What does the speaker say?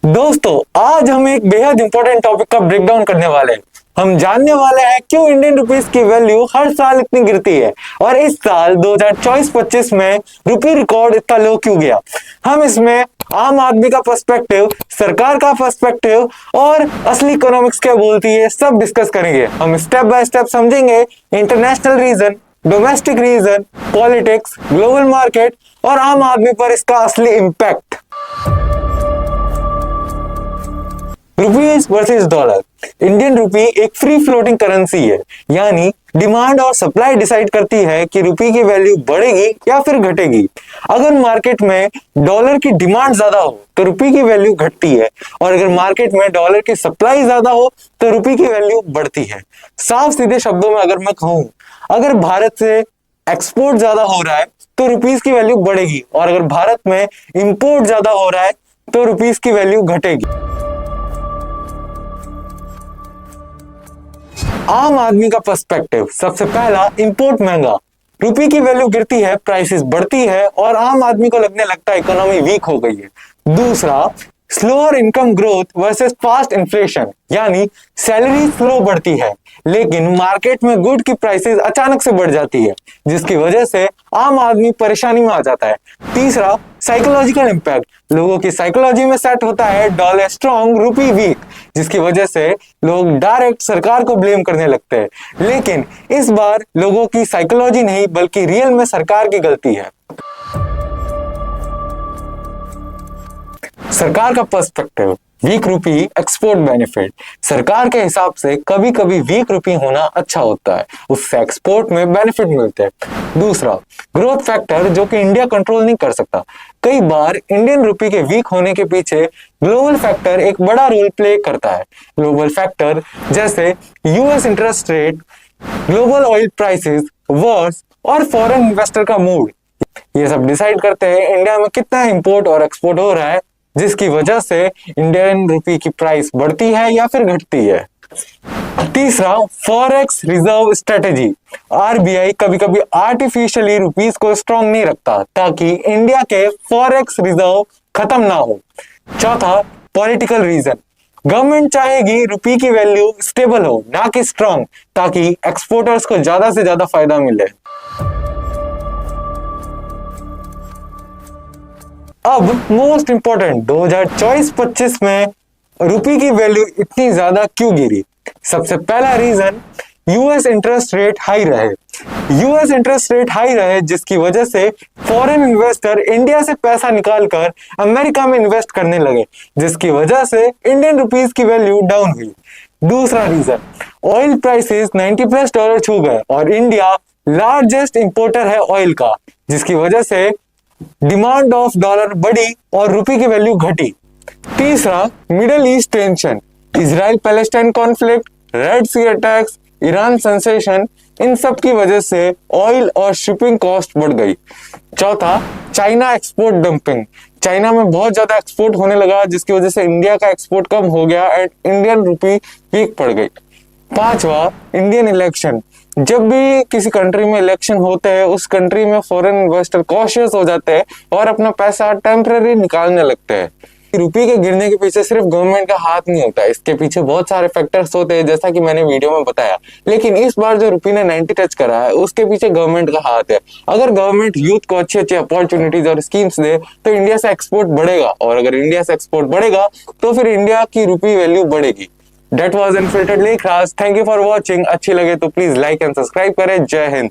दोस्तों, आज हम एक बेहद इंपॉर्टेंट टॉपिक का ब्रेकडाउन करने वाले हैं। हम जानने वाले हैं क्यों इंडियन रुपीस की वैल्यू हर साल इतनी गिरती है और इस साल 2024-25 में रुपी रिकॉर्ड इतना लो क्यों गया। हम इसमें आम आदमी का पर्सपेक्टिव, सरकार का पर्सपेक्टिव और असली इकोनॉमिक्स क्या बोलती है, सब डिस्कस करेंगे। हम स्टेप बाय स्टेप समझेंगे international reason, domestic reason, politics, global market और आम आदमी पर इसका असली impact. Rupees versus dollar. Indian rupee एक फ्री फ्लोटिंग करेंसी है, यानी डिमांड और सप्लाई डिसाइड करती है कि रुपी की वैल्यू बढ़ेगी या फिर घटेगी। अगर मार्केट में डॉलर की डिमांड ज्यादा हो तो रुपी की वैल्यू घटती है और अगर मार्केट में डॉलर की सप्लाई ज्यादा हो तो रुपी की वैल्यू बढ़ती है। साफ सीधे शब्दों में अगर मैं कहूं, अगर भारत से एक्सपोर्ट ज्यादा हो रहा है तो रुपीस की वैल्यू बढ़ेगी और अगर भारत में इंपोर्ट ज्यादा हो रहा है तो रुपीस की वैल्यू घटेगी। आम आदमी का पर्सपेक्टिव। सबसे पहला, इंपोर्ट महंगा, रुपी की वैल्यू गिरती है, प्राइसेस बढ़ती है और आम आदमी को लगने लगता है इकोनॉमी वीक हो गई है। दूसरा, slower income growth versus fast inflation, यानी सैलरी स्लो बढ़ती है लेकिन मार्केट में गुड की प्राइसेस अचानक से बढ़ जाती है जिसकी वजह से आम आदमी परेशानी में आ जाता है। तीसरा, साइकोलॉजिकल इम्पैक्ट, लोगों की साइकोलॉजी में सेट होता है डॉलर स्ट्रॉन्ग रुपी वीक, जिसकी वजह से लोग डायरेक्ट सरकार को ब्लेम करने लगते हैं। लेकिन इस बार लोगों की साइकोलॉजी नहीं बल्कि रियल में सरकार की गलती है। सरकार का पर्सपेक्टिव। वीक रुपी एक्सपोर्ट बेनिफिट, सरकार के हिसाब से कभी कभी वीक रुपी होना अच्छा होता है, उससे एक्सपोर्ट में बेनिफिट मिलते हैं। दूसरा, ग्रोथ फैक्टर, जो कि इंडिया कंट्रोल नहीं कर सकता। कई बार इंडियन रुपी के वीक होने के पीछे ग्लोबल फैक्टर एक बड़ा रोल प्ले करता है। ग्लोबल फैक्टर जैसे US interest rate, global oil prices, Wars और फॉरेन इन्वेस्टर का मूड, ये सब डिसाइड करते हैं इंडिया में कितना इंपोर्ट और एक्सपोर्ट हो रहा है, जिसकी वजह से इंडियन रुपी की प्राइस बढ़ती है या फिर घटती है। तीसरा, फॉरेक्स रिजर्व स्ट्रेटेजी, आरबीआई कभी कभी आर्टिफिशियली रुपीस को स्ट्रॉन्ग नहीं रखता ताकि इंडिया के फॉरेक्स रिजर्व खत्म ना हो। चौथा, पॉलिटिकल रीजन, गवर्नमेंट चाहेगी रुपी की वैल्यू स्टेबल हो ना कि स्ट्रॉन्ग, ताकि एक्सपोर्टर्स को ज्यादा से ज्यादा फायदा मिले। अब मोस्ट इंपॉर्टेंट, 2024-25 में रुपी की वैल्यू इतनी ज्यादा क्यों गिरी। सबसे पहला reason, US interest rate high रहे। यूएस इंटरेस्ट रेट हाई रहे जिसकी वजह से फॉरेन इन्वेस्टर इंडिया से पैसा निकालकर अमेरिका में इन्वेस्ट करने लगे, जिसकी वजह से इंडियन रुपीस की वैल्यू डाउन हुई। दूसरा रीजन, ऑयल प्राइसेस $90+ छू गए और इंडिया लार्जेस्ट इंपोर्टर है ऑयल का, जिसकी वजह से डिमांड ऑफ डॉलर बढ़ी और रुपी की वैल्यू घटी। तीसरा, Middle East tension, Israel Palestine conflict, red sea attacks, Iran sensation, इन सब की वजह से ऑयल और शिपिंग कॉस्ट बढ़ गई। चौथा, चाइना एक्सपोर्ट डंपिंग, चाइना में बहुत ज्यादा एक्सपोर्ट होने लगा जिसकी वजह से इंडिया का एक्सपोर्ट कम हो गया एंड इंडियन रुपी वीक पड़ गई। पांचवा, इंडियन इलेक्शन, जब भी किसी कंट्री में इलेक्शन होते हैं उस कंट्री में फॉरेन इन्वेस्टर कॉशियस हो जाते हैं और अपना पैसा टेम्पररी निकालने लगते हैं। रुपये के गिरने के पीछे सिर्फ गवर्नमेंट का हाथ नहीं होता, इसके पीछे बहुत सारे फैक्टर्स होते हैं जैसा कि मैंने वीडियो में बताया। लेकिन इस बार जो रुपये ने 90 टच करा है उसके पीछे गवर्नमेंट का हाथ है। अगर गवर्नमेंट यूथ को अच्छी अच्छी अपॉर्चुनिटीज और स्कीम्स दे तो इंडिया से एक्सपोर्ट बढ़ेगा और अगर इंडिया से एक्सपोर्ट बढ़ेगा तो फिर इंडिया की रुपी वैल्यू बढ़ेगी। That was Unfiltered Lekhraj. Thank you for watching. अच्छी लगे तो प्लीज लाइक एंड सब्सक्राइब करें। जय हिंद।